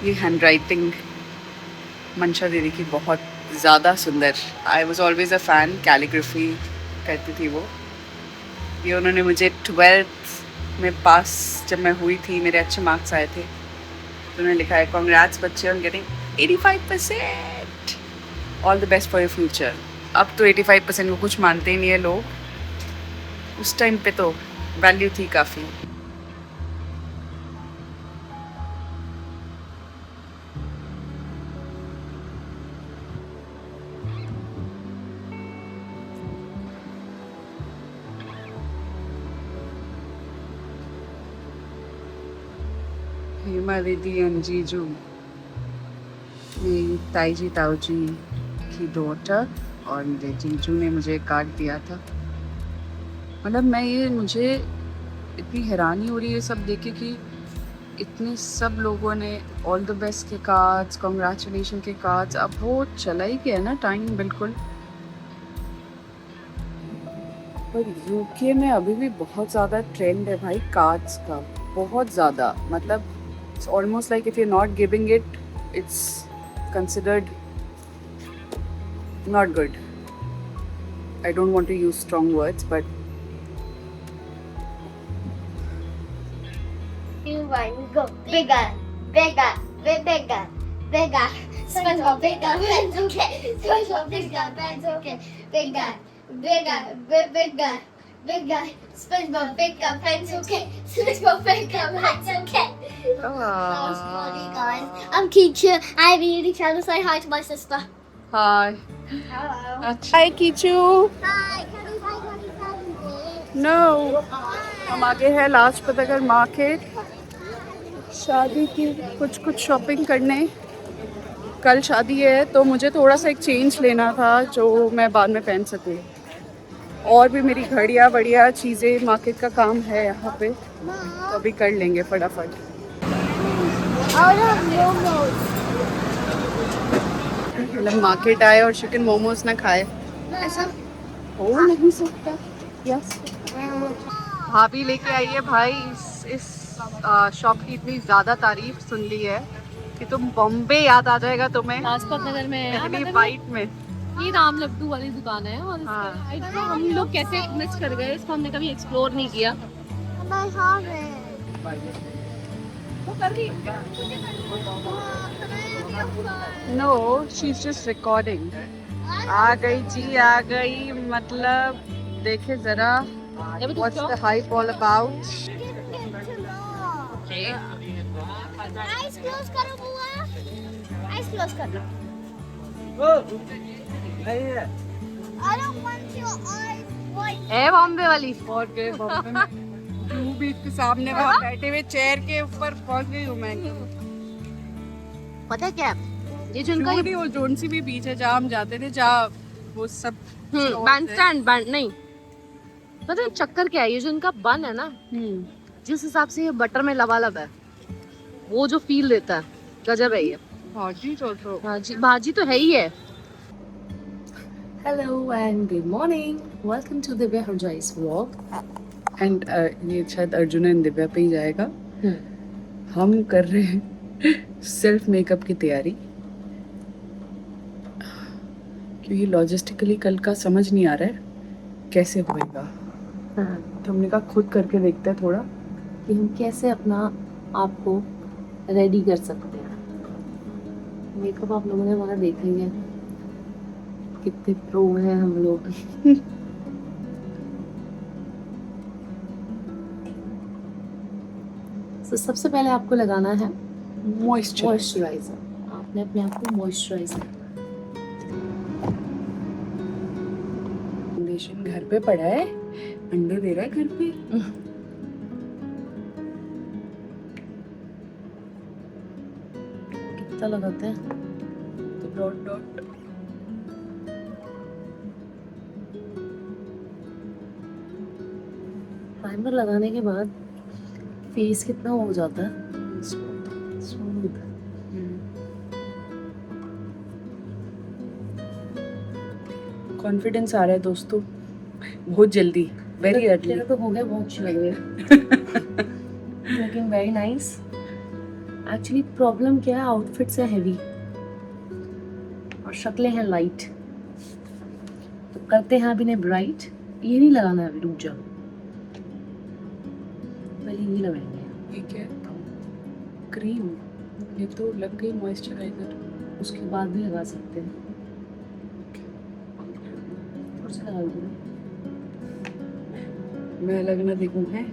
ये hand writing मंशा दीदी की बहुत ज़्यादा सुंदर। I was always a fan, calligraphy करती थी वो। ये उन्होंने मुझे 12th में पास जब मैं हुई थी, मेरे अच्छे मार्क्स आए थे, तो उन्होंने लिखा है कॉन्ग्रेट्स बच्चे on getting 85%, all the best for your future. अब तो 85% को कुछ मानते ही नहीं है लोग, उस टाइम पे तो वैल्यू थी काफ़ी। हेमा दीदी अंजीजू, मेरी ताई जी ताऊ जी की डॉटर, और मेरे जीजू ने मुझे कार्ड दिया था। मतलब मुझे इतनी हैरानी हो रही है सब देख के कि इतने सब लोगों ने ऑल द बेस्ट के कार्ड्स, कॉन्ग्रेचुलेशन के कार्ड्स। अब वो चला ही गया ना टाइम बिल्कुल। पर यूके में अभी भी बहुत ज़्यादा ट्रेंड है भाई कार्ड्स का, बहुत ज़्यादा। मतलब it's almost like if you not giving it, it's considered not good. I don't want to use strong words, but You want go bigger, bigger, bigger, bigger. SpongeBob bigger, pens okay. SpongeBob bigger, pens okay. Bigger, bigger, bigger, bigger. SpongeBob bigger, pens okay. SpongeBob bigger, pens okay. That was funny, guys. I'm Keisha. I really trying to say hi to my sister. hi. Hello. Hi, Kichu. Hi. Can you say hi? No. हम आगे है Lajpat Nagar market, शादी की कुछ shopping करने। कल शादी है तो मुझे थोड़ा सा एक चेंज लेना था जो मैं बाद में पहन सकूँ। और भी मेरी घड़ियाँ बढ़िया चीज़ें, मार्केट का काम है यहाँ पे, तो अभी कर लेंगे फटाफट। मतलब मार्केट आए और चिकन मोमोज ना खाए, ऐसा हो नहीं सकता। यस, भाभी लेके आई है भाई इस शॉप की इतनी ज़्यादा तारीफ सुन ली है कि तुम बॉम्बे याद आ जाएगा तुम्हें। लाजपत नगर में है पहली मतलब बाइट में ये राम लड्डू वाली दुकान है और हाँ। इसका हम लोग कैसे मिस कर गए, इसको हमने कभी एक्सप्लोर नहीं किया। वो कर दी। No, she is just recording. आ गई जी, आ गई। मतलब देखे जरा what's the hype all about. Eyes close करो बुआ. Eyes close करो. I don't want your eyes white. है बॉम्बे वाली। और के बॉम्बे में जू बीच के सामने वहाँ बैठे हुए चेयर के ऊपर पहुंच गई हूँ मैं। पता है क्या, ये जो इनका वो जोन सी भी बीच है जहाँ हम जाते थे, जहाँ वो सब बैंड स्टैंड बैंड नहीं, पता है चक्कर क्या है, ये जो इनका बन है ना, जिस हिसाब से ये बटर में लबालब है, वो जो फील देता है गजब है ये। भाजी तो भाजी तो है ही है। Hello and good morning. Welcome to Divya Harjai's vlog. And ये शायद अर्जुन एंड दिव्या पे ही जाएगा। हम कर रहे हैं सेल्फ मेकअप की तैयारी, क्योंकि लॉजिस्टिकली कल का समझ नहीं आ रहा है कैसे होएगा। तो हमने कहा खुद करके देखते हैं थोड़ा कि हम कैसे अपना आप को रेडी कर सकते हैं। मेकअप आप लोगों ने हमारा देखा ही है, कितने प्रो हैं हम लोग। तो सबसे पहले आपको लगाना है मॉइस्चराइजर। आपने अपने आप को मॉइस्चराइजर, फाउंडेशन घर पे पड़ा है, अंडे दे रहा है घर पे। कितना लगाते हैं तो डॉट डॉट। प्राइमर लगाने के बाद फेस कितना हो जाता है स्मूथ। कॉन्फिडेंस आ रहा है दोस्तों बहुत जल्दी, वेरी अर्ली। तो हो गया, बहुत अच्छी लग रही है। Looking very nice. Actually problem क्या है, आउटफिट्स है हैवी और शक्लें हैं लाइट, तो करते हैं अभी ने ब्राइट। ये नहीं लगाना है अभी, रुक जाओ, पहले ये लगाएंगे, ये क्या क्रीम, ये तो लग गई मॉइस्चराइजर। उसके बाद भी लगा सकते हैं। थोड़ा सा लगा दो। मैं अलग ना दिखूं है।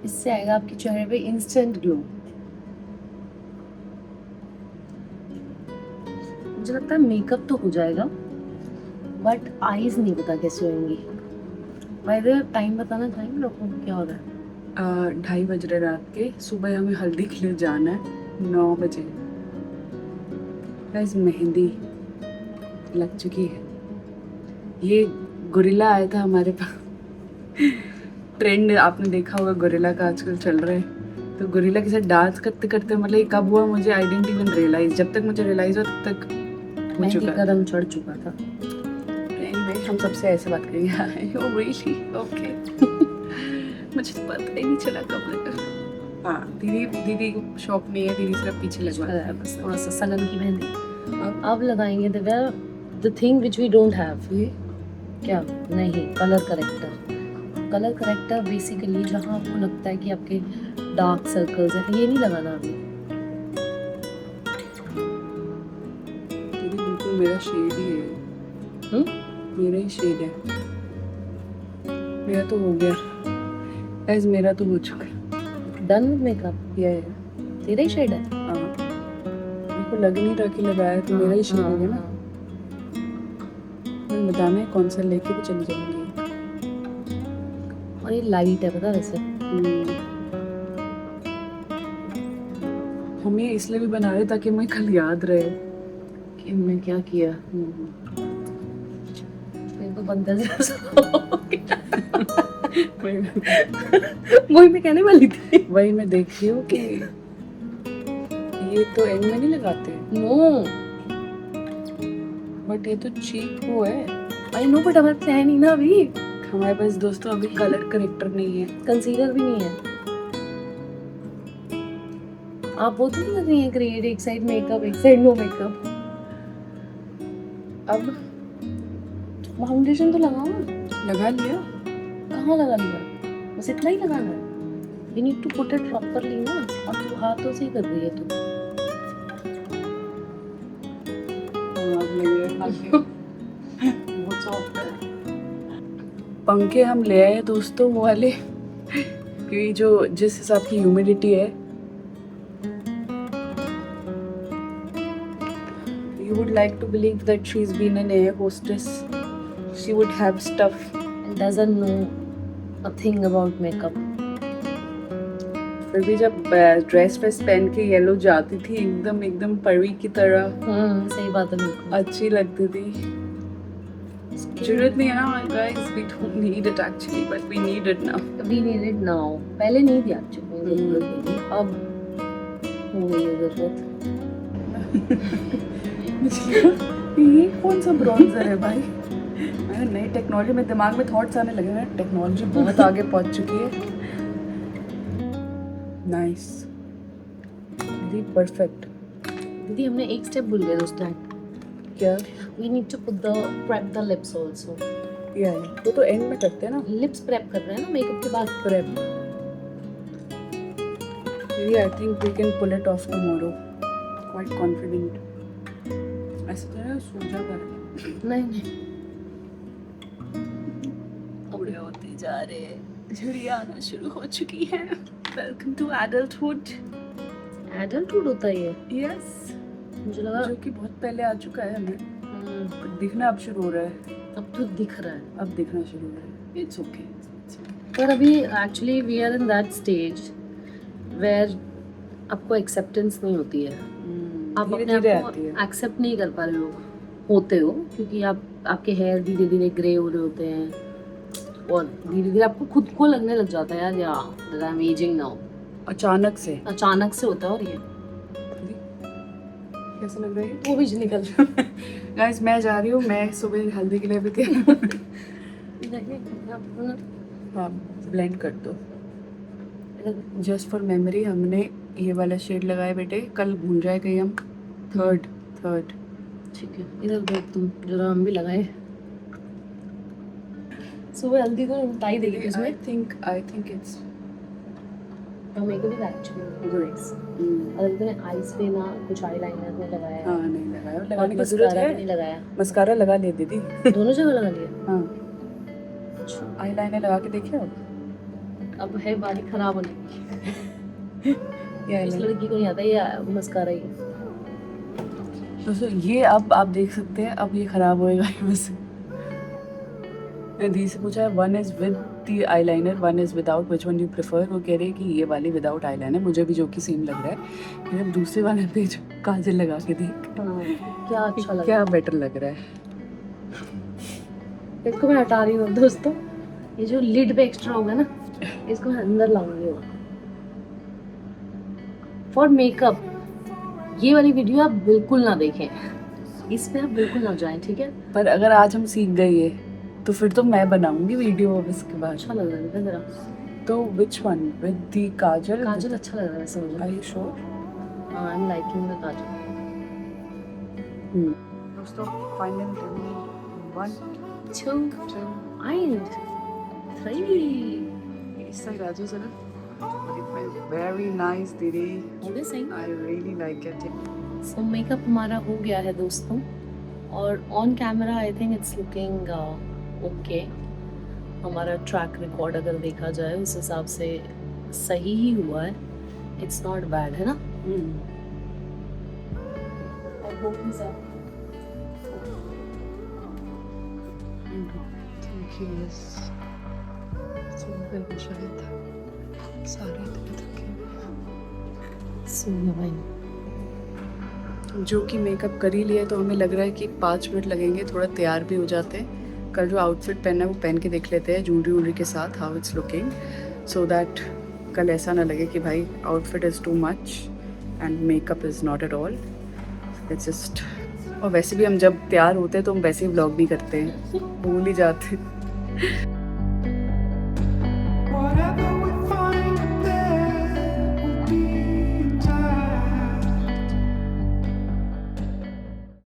इससे आएगा आपके चेहरे पे इंस्टेंट ग्लो। मुझे लगता है मेकअप तो हो जाएगा, बट आईज नहीं पता कैसे होंगी। बाय द टाइम बताना चाहेंगे लोगों को क्या हो रहा है? 2:30 बज रहे रात के। सुबह हमें हल्दी के लिए जाना है 9 बजे। गाइस मेहंदी लग चुकी है। ये गोरिल्ला आया था हमारे पास। ट्रेंड आपने देखा होगा गोरिल्ला का आजकल चल रहा है, तो गोरिल्ला के साथ डांस करते करते मतलब ये कब हुआ मुझे आई डिडंट इवन रियलाइज। जब तक मुझे रियलाइज हुआ तब तक हो मेहंदी चुका का रंग चढ़ चुका था। Anyway, हम सबसे ऐसे बात करेंगे। Oh really? Okay. मुझे तो पता ही नहीं चला कब लगा। हाँ दीदी को शौक नहीं है, दीदी सिर्फ पीछे लगवा है बस थोड़ा सा सलन की मेहंदी अब अब लगाएंगे। Divya, the thing which we don't have, ये क्या नहीं, colour corrector. Colour corrector basically जहाँ आपको लगता है कि आपके डार्क सर्कल्स हैं, ये नहीं लगाना अभी। दीदी बिल्कुल मेरा शेड ही है। मेरा ही शेड है। मेरा तो हो गया गाइस, मेरा तो हो चुका है। डन विद मेकअप, ये तेरा ही शेड है। हाँ मेरे को लग नहीं रहा कि लगाया तो मेरा ही शेड हो गया ना। मैं बताना है कौन सा लेके भी चली जाऊंगी। और ये लाइट है पता वैसे। हम ये इसलिए भी बना रहे ताकि मुझे कल याद रहे कि मैं क्या किया। मेरे को बंदा जैसा वही मैं कहने वाली थी। वही मैं देख रही हूँ कि ये तो एंड में नहीं लगाते, नो बट ये तो चीप वो है। आई नो, बट हमारे पास है नहीं ना अभी। हमारे पास दोस्तों अभी कलर करेक्टर नहीं है, कंसीलर भी नहीं है। आप वो तो नहीं कर रही हैं क्रिएट, एक साइड मेकअप एक साइड नो मेकअप। अब फाउंडेशन तो लगाओ। लगा लिया। कहाँ लगा लिया? बस इतना ही लगाना है। You need to put it properly ना। और तू हाथों से ही कर रही है तू। बहुत सॉफ्ट है। पंखे हम ले आए दोस्तों वो वाले, क्योंकि जो जिस हिसाब की ह्यूमिडिटी है, you would like to believe that she's been an air hostess. She would have stuff. And doesn't know a thing about makeup. फिर भी जब ड्रेस वेस पहन के येलो जाती थी एकदम परी की तरह, सही बात है बिल्कुल। अच्छी लगती थी। जरूरत नहीं है ना guys, we don't need it actually, but we need it now. We need it now. पहले नहीं थी एक्चुअली जरूरत थी, अब हो गई है जरूरत। ये कौन सा ब्रॉन्जर है भाई? मैं नई टेक्नोलॉजी में दिमाग में थॉट्स आने लगे हैं। टेक्नोलॉजी बहुत आगे पहुंच चुकी है। नाइस दीदी, परफेक्ट। दीदी हमने एक स्टेप भूल गए दोस्तों। क्या? We need to put the prep the lips also. ये है, वो तो एंड में करते हैं ना। लिप्स प्रेप कर रहे हैं ना मेकअप के बाद। प्रेप। दीदी I think we can pull it off tomorrow, quite confident. ऐसे तो ना सूझा कर नहीं बूढ़े होते जा रहे हैं, झुर्रियाँ आना शुरू हो चुकी है। Welcome to adulthood. एडल्टहुड होता है ये? यस, मुझे लगा जो कि बहुत पहले आ चुका है हमें, पर दिखना अब शुरू हो रहा है। अब तो दिख रहा है। अब दिखना शुरू हो रहा है। It's okay. पर अभी actually we are in that stage where आपको एक्सेप्टेंस नहीं होती है। आप अपने धीरे-धीरे आप आती है। को एक्सेप्ट नहीं कर पा रहे हो, होते हो, क्योंकि आपके हेयर धीरे धीरे ग्रे हो रहे होते हैं और धीरे धीरे आपको खुद को लगने लग जाता है यार that I am ageing now. अचानक से अचानक से होता है। और ये कैसा लग रहा है? वो भी निकल गाइस मैं जा रही हूँ, मैं सुबह हल्दी के लिए भी थी। हाँ ब्लेंड कर दो। जस्ट फॉर मेमोरी हमने ये वाला शेड लगाया बेटे, कल भूल जाए कहीं हम। थर्ड ठीक है, इधर देख तुम, जरा हम भी लगाए। सुबह हल्दी तो ताई देगी इसमें। I think it's makeup is actually grace. और इतने आईज पे ना कुछ आईलाइनर में लगाया है, हाँ नहीं लगाया, और लगाने की जरूरत मस्कारा भी नहीं है। लगाया। मस्कारा लगा ले दीदी। दोनों जगह लगा लिया। हाँ आईलाइनर लगा के देखिए अब है बारी खराब होने की। ये इस eyeliner। लड़की को नहीं आता ये मस्कारा ही। दोस्तों ये अब आप देख सकते हैं, अब ये खराब होएगा बस। मैं दी से पूछा, one is with the eyeliner, one is without, which one you prefer. वो कह रही है कि ये वाली विदाउट आईलाइनर, मुझे भी जो कि सेम लग रहा है। फिर अब दूसरे वाले पे जो काजल लगा के देख हाँ, क्या अच्छा लगा। क्या बेटर लग रहा है। इसको मैं हटा रही हूँ दोस्तों, ये जो लिड पे एक्स्ट्रा होगा ना, इसको मैं अंदर लाऊंगी। फॉर मेकअप ये वाली वीडियो आप बिल्कुल ना देखें, इस पे आप बिल्कुल ना जाएं, ठीक है। पर अगर आज हम सीख गए ये, तो फिर तो मैं बनाऊंगी वीडियो अब इसके बाद। अच्छा लग रहा है जरा, तो which one, with the kajal? काजल अच्छा लग रहा है वैसे मुझे। Are you sure? I am liking the kajal. दोस्तों फाइनल 1 2 and 3 इस साइड आ जाओ जरा। वेरी नाइस दीदी, I really like it. So makeup हमारा हो गया है दोस्तों, और on camera I think it's looking okay. हमारा ट्रैक रिकॉर्ड अगर देखा जाए उस हिसाब से सही ही हुआ है, इट्स नॉट बैड, है ना। I hope he's up. Thank you. Yes सुबह शायद सारे थके सो भाई जो कि मेकअप कर ही लिया, तो हमें लग रहा है कि 5 मिनट लगेंगे, थोड़ा तैयार भी हो जाते हैं। कल जो आउटफिट पहना है वो पहन के देख लेते हैं ज्वेलरी के साथ, how it's looking, so that कल ऐसा ना लगे कि भाई outfit is too much and makeup is not at all. It's just, और वैसे भी हम जब तैयार होते हैं तो हम वैसे ही व्लॉग नहीं करते हैं, भूल ही जाते हैं।